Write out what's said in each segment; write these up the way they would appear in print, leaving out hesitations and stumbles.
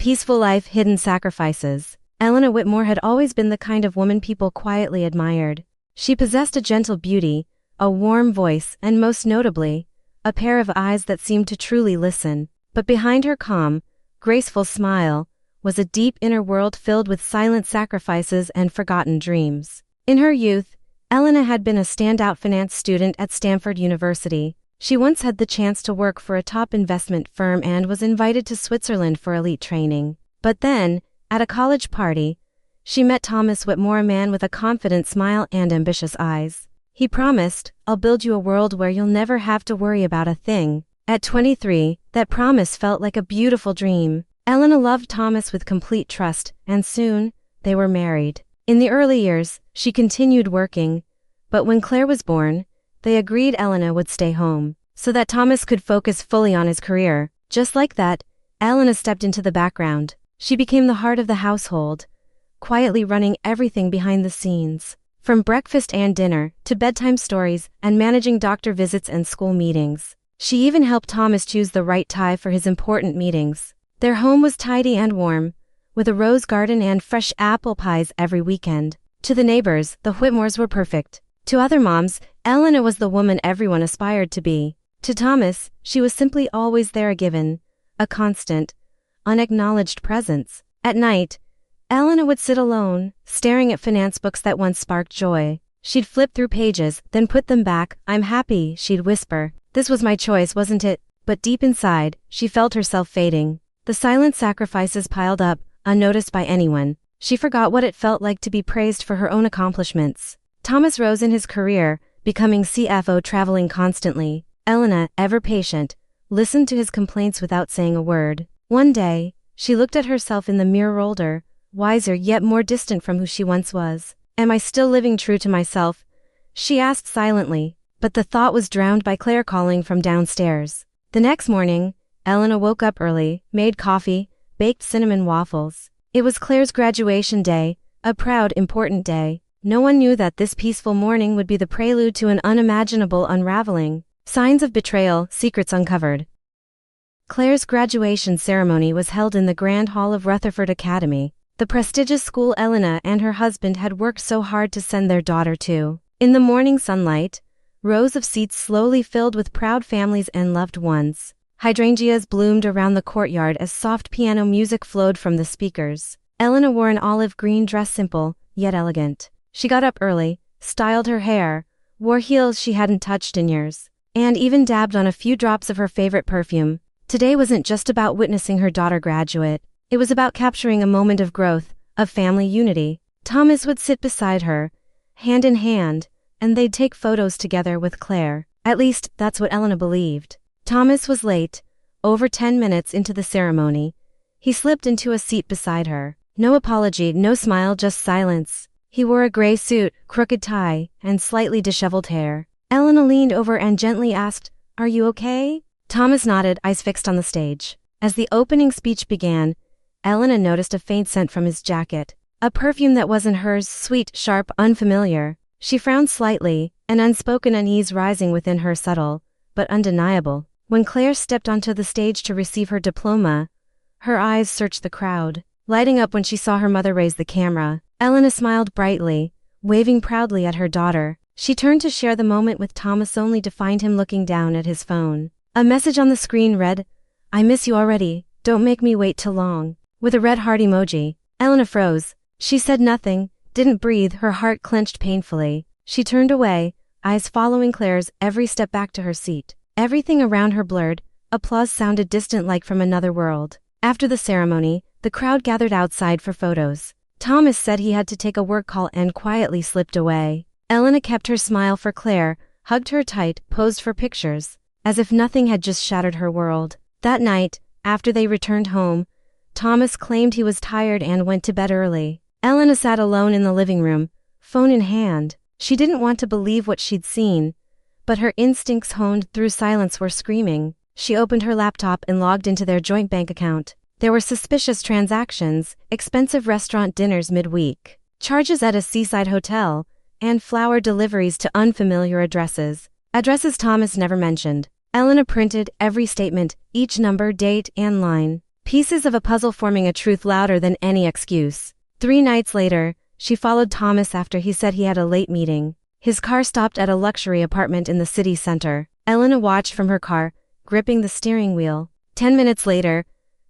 Peaceful life, hidden sacrifices. Elena Whitmore had always been the kind of woman people quietly admired. She possessed a gentle beauty, a warm voice, and most notably, a pair of eyes that seemed to truly listen. But behind her calm, graceful smile was a deep inner world filled with silent sacrifices and forgotten dreams. In her youth, Elena had been a standout finance student at Stanford University. She once had the chance to work for a top investment firm and was invited to Switzerland for elite training. But then, at a college party, she met Thomas Whitmore, a man with a confident smile and ambitious eyes. He promised, "I'll build you a world where you'll never have to worry about a thing." At 23, that promise felt like a beautiful dream. Elena loved Thomas with complete trust, and soon, they were married. In the early years, she continued working, but when Claire was born, they agreed Elena would stay home, so that Thomas could focus fully on his career. Just like that, Elena stepped into the background. She became the heart of the household, quietly running everything behind the scenes. From breakfast and dinner, to bedtime stories, and managing doctor visits and school meetings. She even helped Thomas choose the right tie for his important meetings. Their home was tidy and warm, with a rose garden and fresh apple pies every weekend. To the neighbors, the Whitmores were perfect. To other moms, Elena was the woman everyone aspired to be. To Thomas, she was simply always there, a constant, unacknowledged presence. At night, Elena would sit alone, staring at finance books that once sparked joy. She'd flip through pages, then put them back. "I'm happy," she'd whisper. "This was my choice, wasn't it?" But deep inside, she felt herself fading. The silent sacrifices piled up, unnoticed by anyone. She forgot what it felt like to be praised for her own accomplishments. Thomas rose in his career, becoming CFO, traveling constantly. Elena, ever patient, listened to his complaints without saying a word. One day, she looked at herself in the mirror, older, wiser yet more distant from who she once was. "Am I still living true to myself?" she asked silently, but the thought was drowned by Claire calling from downstairs. The next morning, Elena woke up early, made coffee, baked cinnamon waffles. It was Claire's graduation day, a proud, important day. No one knew that this peaceful morning would be the prelude to an unimaginable unraveling. Signs of betrayal, secrets uncovered. Claire's graduation ceremony was held in the Grand Hall of Rutherford Academy, the prestigious school Elena and her husband had worked so hard to send their daughter to. In the morning sunlight, rows of seats slowly filled with proud families and loved ones. Hydrangeas bloomed around the courtyard as soft piano music flowed from the speakers. Elena wore an olive green dress, simple, yet elegant. She got up early, styled her hair, wore heels she hadn't touched in years, and even dabbed on a few drops of her favorite perfume. Today wasn't just about witnessing her daughter graduate. It was about capturing a moment of growth, of family unity. Thomas would sit beside her, hand in hand, and they'd take photos together with Claire. At least, that's what Elena believed. Thomas was late, over 10 minutes into the ceremony. He slipped into a seat beside her. No apology, no smile, just silence. He wore a gray suit, crooked tie, and slightly disheveled hair. Elena leaned over and gently asked, "Are you okay?" Thomas nodded, eyes fixed on the stage. As the opening speech began, Elena noticed a faint scent from his jacket. A perfume that wasn't hers, sweet, sharp, unfamiliar. She frowned slightly, an unspoken unease rising within her, subtle, but undeniable. When Claire stepped onto the stage to receive her diploma, her eyes searched the crowd, lighting up when she saw her mother raise the camera. Elena smiled brightly, waving proudly at her daughter. She turned to share the moment with Thomas, only to find him looking down at his phone. A message on the screen read, "I miss you already, don't make me wait too long," with a red heart emoji. Elena froze. She said nothing, didn't breathe, her heart clenched painfully. She turned away, eyes following Claire's every step back to her seat. Everything around her blurred, applause sounded distant like from another world. After the ceremony, the crowd gathered outside for photos. Thomas said he had to take a work call and quietly slipped away. Elena kept her smile for Claire, hugged her tight, posed for pictures, as if nothing had just shattered her world. That night, after they returned home, Thomas claimed he was tired and went to bed early. Elena sat alone in the living room, phone in hand. She didn't want to believe what she'd seen, but her instincts honed through silence were screaming. She opened her laptop and logged into their joint bank account. There were suspicious transactions, expensive restaurant dinners midweek, charges at a seaside hotel, and flower deliveries to unfamiliar addresses. Addresses Thomas never mentioned. Elena printed every statement, each number, date, and line. Pieces of a puzzle forming a truth louder than any excuse. 3 nights later, she followed Thomas after he said he had a late meeting. His car stopped at a luxury apartment in the city center. Elena watched from her car, gripping the steering wheel. 10 minutes later,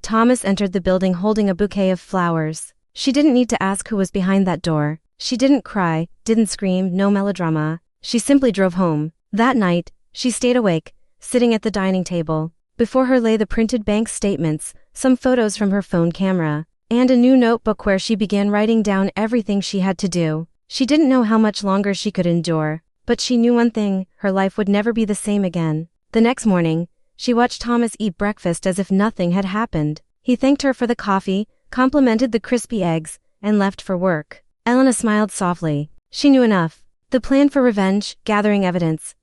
Thomas entered the building holding a bouquet of flowers. She didn't need to ask who was behind that door. She didn't cry, didn't scream, no melodrama. She simply drove home. That night, she stayed awake, sitting at the dining table. Before her lay the printed bank statements, some photos from her phone camera, and a new notebook where she began writing down everything she had to do. She didn't know how much longer she could endure, but she knew one thing: her life would never be the same again. The next morning, she watched Thomas eat breakfast as if nothing had happened. He thanked her for the coffee, complimented the crispy eggs, and left for work. Elena smiled softly. She knew enough. The plan for revenge, gathering evidence.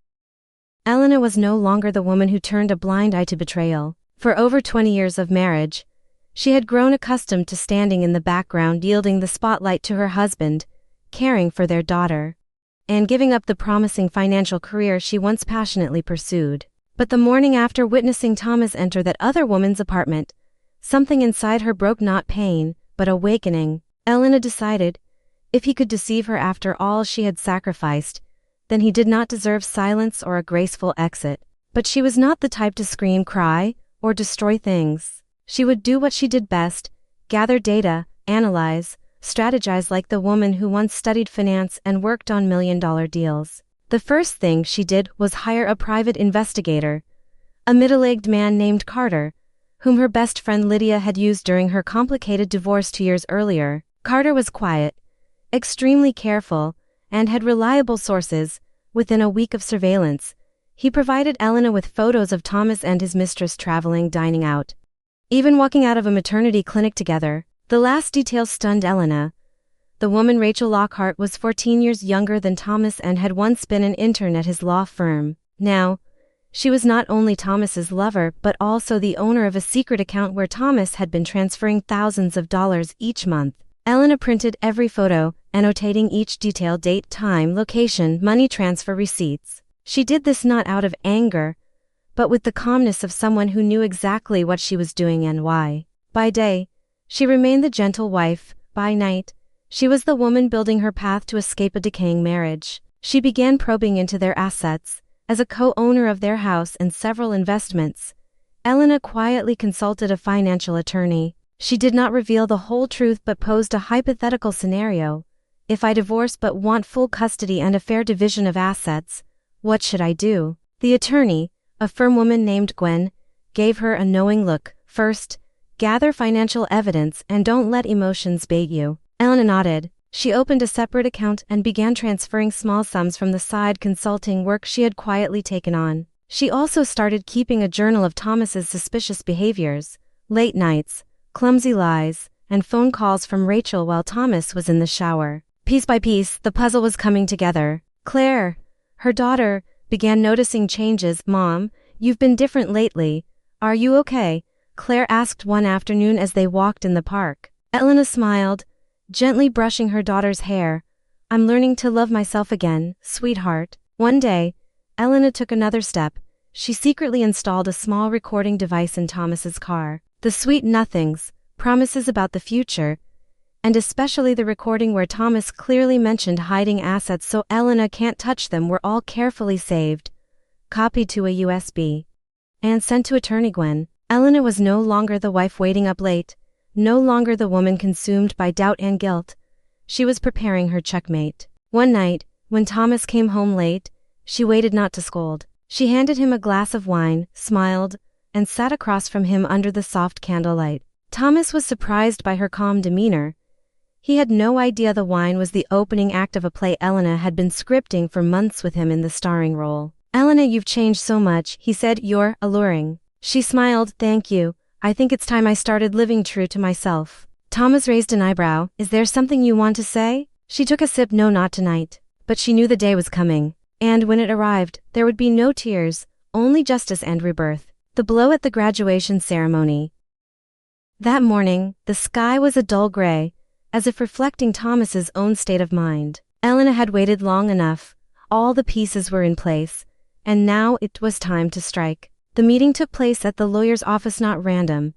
Elena was no longer the woman who turned a blind eye to betrayal. For over 20 years of marriage, she had grown accustomed to standing in the background, yielding the spotlight to her husband, caring for their daughter, and giving up the promising financial career she once passionately pursued. But the morning after witnessing Thomas enter that other woman's apartment, something inside her broke, not pain, but awakening. Elena decided, if he could deceive her after all she had sacrificed, then he did not deserve silence or a graceful exit. But she was not the type to scream, cry, or destroy things. She would do what she did best: gather data, analyze, strategize like the woman who once studied finance and worked on million-dollar deals. The first thing she did was hire a private investigator, a middle-aged man named Carter, whom her best friend Lydia had used during her complicated divorce 2 years earlier. Carter was quiet, extremely careful, and had reliable sources. Within a week of surveillance, he provided Elena with photos of Thomas and his mistress traveling, dining out, even walking out of a maternity clinic together. The last detail stunned Elena. The woman, Rachel Lockhart, was 14 years younger than Thomas and had once been an intern at his law firm. Now, she was not only Thomas's lover but also the owner of a secret account where Thomas had been transferring thousands of dollars each month. Elena printed every photo, annotating each detail: date, time, location, money transfer receipts. She did this not out of anger, but with the calmness of someone who knew exactly what she was doing and why. By day, she remained the gentle wife. By night, she was the woman building her path to escape a decaying marriage. She began probing into their assets. As a co-owner of their house and several investments, Elena quietly consulted a financial attorney. She did not reveal the whole truth but posed a hypothetical scenario. If I divorce but want full custody and a fair division of assets, what should I do? The attorney, a firm woman named Gwen, gave her a knowing look. First, gather financial evidence and don't let emotions bait you. Elena nodded. She opened a separate account and began transferring small sums from the side consulting work she had quietly taken on. She also started keeping a journal of Thomas's suspicious behaviors, late nights, clumsy lies, and phone calls from Rachel while Thomas was in the shower. Piece by piece, the puzzle was coming together. Claire, her daughter, began noticing changes. "Mom, you've been different lately. Are you okay?" Claire asked one afternoon as they walked in the park. Elena smiled, gently brushing her daughter's hair. "I'm learning to love myself again, sweetheart." One day, Elena took another step. She secretly installed a small recording device in Thomas's car. The sweet nothings, promises about the future, and especially the recording where Thomas clearly mentioned hiding assets so Elena can't touch them, were all carefully saved, copied to a USB, and sent to attorney Gwen. Elena was no longer the wife waiting up late, no longer the woman consumed by doubt and guilt. She was preparing her checkmate. One night, when Thomas came home late, she waited not to scold. She handed him a glass of wine, smiled, and sat across from him under the soft candlelight. Thomas was surprised by her calm demeanor. He had no idea the wine was the opening act of a play Elena had been scripting for months with him in the starring role. "Elena, you've changed so much," he said. "You're alluring." She smiled. "Thank you. I think it's time I started living true to myself." Thomas raised an eyebrow. "Is there something you want to say?" She took a sip. "No, not tonight." But she knew the day was coming. And when it arrived, there would be no tears, only justice and rebirth. The blow at the graduation ceremony. That morning, the sky was a dull gray, as if reflecting Thomas's own state of mind. Elena had waited long enough. All the pieces were in place, and now it was time to strike. The meeting took place at the lawyer's office, not random,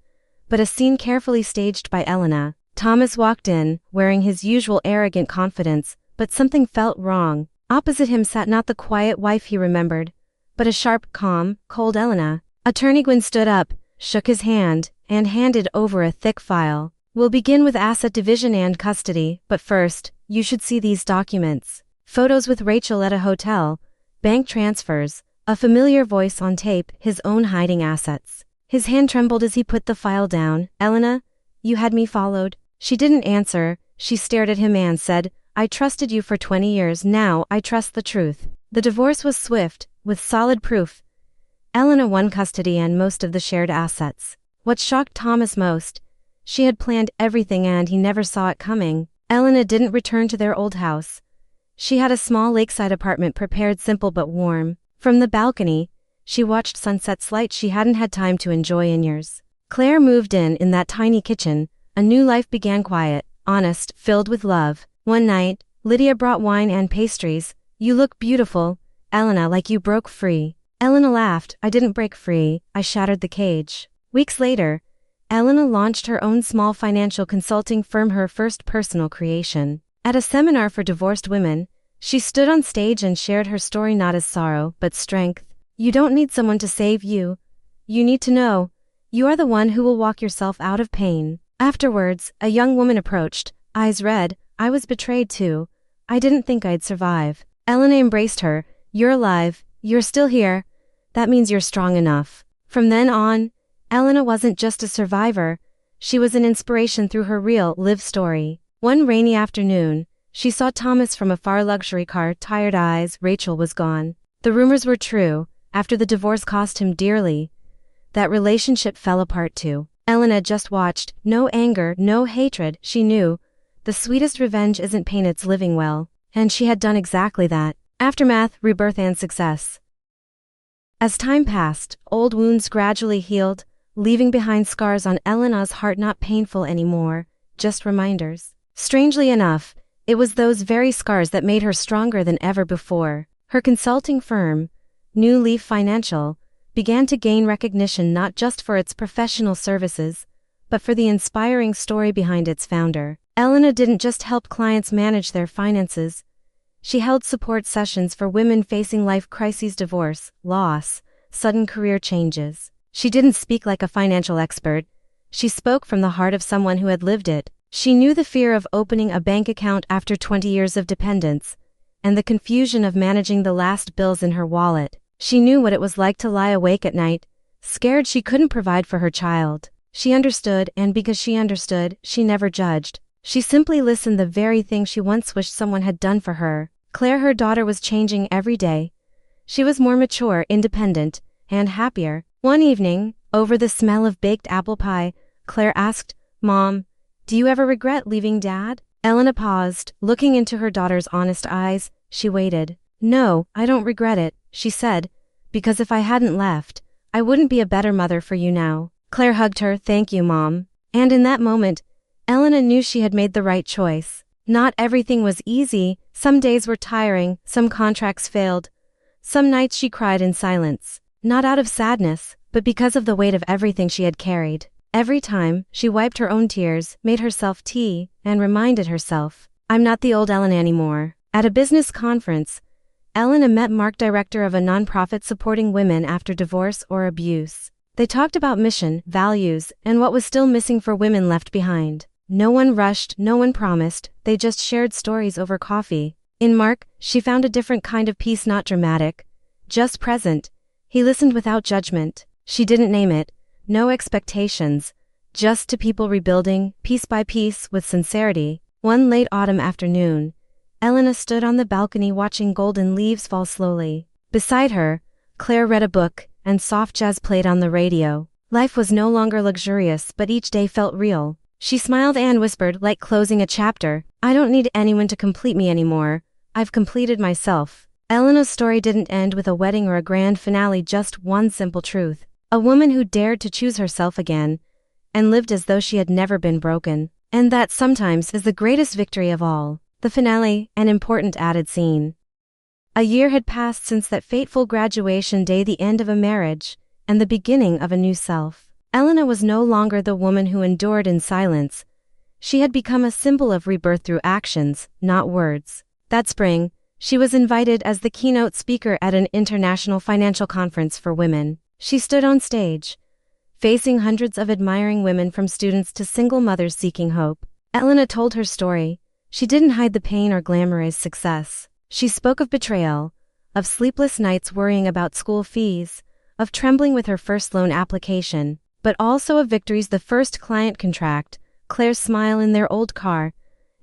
but a scene carefully staged by Elena. Thomas walked in, wearing his usual arrogant confidence, but something felt wrong. Opposite him sat not the quiet wife he remembered, but a sharp, calm, cold Elena. Attorney Gwyn stood up, shook his hand, and handed over a thick file. "We'll begin with asset division and custody, but first, you should see these documents." Photos with Rachel at a hotel, bank transfers, a familiar voice on tape, his own hiding assets. His hand trembled as he put the file down. "Elena, you had me followed." She didn't answer. She stared at him and said, "I trusted you for 20 years, now I trust the truth." The divorce was swift, with solid proof. Elena won custody and most of the shared assets. What shocked Thomas most, she had planned everything and he never saw it coming. Elena didn't return to their old house. She had a small lakeside apartment prepared simple but warm. From the balcony, she watched sunsets light she hadn't had time to enjoy in years. Claire moved in that tiny kitchen. A new life began, quiet, honest, filled with love. One night, Lydia brought wine and pastries. "You look beautiful, Elena, like you broke free." Elena laughed. "I didn't break free, I shattered the cage." Weeks later, Elena launched her own small financial consulting firm, her first personal creation. At a seminar for divorced women, she stood on stage and shared her story, not as sorrow, but strength. "You don't need someone to save you. You need to know you are the one who will walk yourself out of pain." Afterwards, a young woman approached, eyes red. "I was betrayed too. I didn't think I'd survive." Elena embraced her. "You're alive. You're still here. That means you're strong enough." From then on, Elena wasn't just a survivor. She was an inspiration through her real, lived story. One rainy afternoon, she saw Thomas from a far luxury car, tired eyes. Rachel was gone. The rumors were true. After the divorce cost him dearly, that relationship fell apart too. Elena just watched. No anger, no hatred. She knew the sweetest revenge isn't pain, it's living well. And she had done exactly that. Aftermath, rebirth and success. As time passed, old wounds gradually healed, leaving behind scars on Elena's heart, not painful anymore, just reminders. Strangely enough, it was those very scars that made her stronger than ever before. Her consulting firm, New Leaf Financial, began to gain recognition not just for its professional services, but for the inspiring story behind its founder. Elena didn't just help clients manage their finances. She held support sessions for women facing life crises, divorce, loss, sudden career changes. She didn't speak like a financial expert. She spoke from the heart of someone who had lived it. She knew the fear of opening a bank account after 20 years of dependence, and the confusion of managing the last bills in her wallet. She knew what it was like to lie awake at night, scared she couldn't provide for her child. She understood, and because she understood, she never judged. She simply listened, the very thing she once wished someone had done for her. Claire, her daughter, was changing every day. She was more mature, independent, and happier. One evening, over the smell of baked apple pie, Claire asked, "Mom, do you ever regret leaving Dad?" Elena paused, looking into her daughter's honest eyes. She waited. "No, I don't regret it," she said, "because if I hadn't left, I wouldn't be a better mother for you now." Claire hugged her. "Thank you, Mom." And in that moment, Elena knew she had made the right choice. Not everything was easy. Some days were tiring, some contracts failed. Some nights she cried in silence, not out of sadness, but because of the weight of everything she had carried. Every time, she wiped her own tears, made herself tea, and reminded herself, "I'm not the old Elena anymore." At a business conference, Elena met Mark, director of a nonprofit supporting women after divorce or abuse. They talked about mission, values, and what was still missing for women left behind. No one rushed, no one promised, they just shared stories over coffee. In Mark, she found a different kind of peace, not dramatic, just present. He listened without judgment. She didn't name it, no expectations, just to people rebuilding, piece by piece, with sincerity. One late autumn afternoon, Elena stood on the balcony watching golden leaves fall slowly. Beside her, Claire read a book, and soft jazz played on the radio. Life was no longer luxurious, but each day felt real. She smiled and whispered, like closing a chapter, "I don't need anyone to complete me anymore. I've completed myself." Elena's story didn't end with a wedding or a grand finale, just one simple truth. A woman who dared to choose herself again, and lived as though she had never been broken. And that sometimes is the greatest victory of all. The finale, an important added scene. A year had passed since that fateful graduation day, the end of a marriage, and the beginning of a new self. Elena was no longer the woman who endured in silence. She had become a symbol of rebirth through actions, not words. That spring, she was invited as the keynote speaker at an international financial conference for women. She stood on stage, facing hundreds of admiring women from students to single mothers seeking hope. Elena told her story. She didn't hide the pain or glamorize success. She spoke of betrayal, of sleepless nights worrying about school fees, of trembling with her first loan application, but also of victories: the first client contract, Claire's smile in their old car,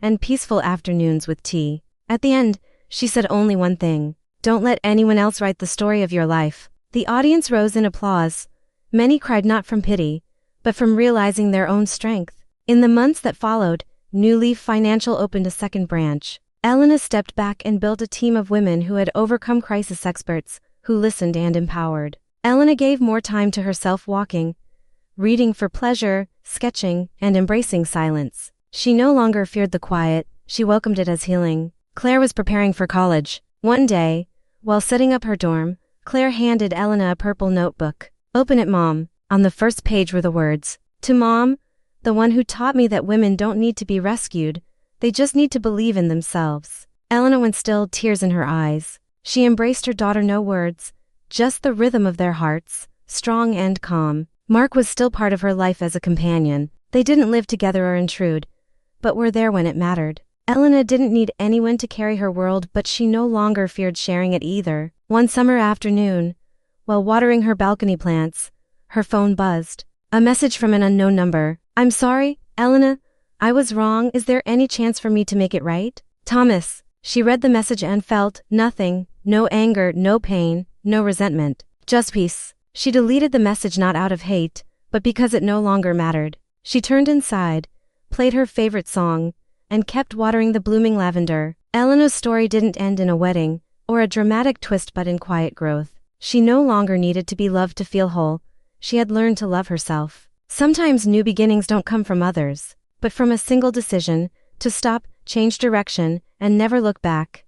and peaceful afternoons with tea. At the end, she said only one thing: don't let anyone else write the story of your life. The audience rose in applause. Many cried not from pity, but from realizing their own strength. In the months that followed, New Leaf Financial opened a second branch. Elena stepped back and built a team of women who had overcome crisis experts, who listened and empowered. Elena gave more time to herself, walking, reading for pleasure, sketching, and embracing silence. She no longer feared the quiet, she welcomed it as healing. Claire was preparing for college. One day, while setting up her dorm, Claire handed Elena a purple notebook. "Open it, Mom." On the first page were the words, "To Mom, the one who taught me that women don't need to be rescued, they just need to believe in themselves." Elena went still, tears in her eyes. She embraced her daughter, no words, just the rhythm of their hearts, strong and calm. Mark was still part of her life as a companion. They didn't live together or intrude, but were there when it mattered. Elena didn't need anyone to carry her world, but she no longer feared sharing it either. One summer afternoon, while watering her balcony plants, her phone buzzed. A message from an unknown number. "I'm sorry, Elena. I was wrong. Is there any chance for me to make it right? Thomas." She read the message and felt nothing, no anger, no pain, no resentment, just peace. She deleted the message not out of hate, but because it no longer mattered. She turned inside, played her favorite song, and kept watering the blooming lavender. Elena's story didn't end in a wedding, or a dramatic twist, but in quiet growth. She no longer needed to be loved to feel whole. She had learned to love herself. Sometimes new beginnings don't come from others, but from a single decision, to stop, change direction, and never look back.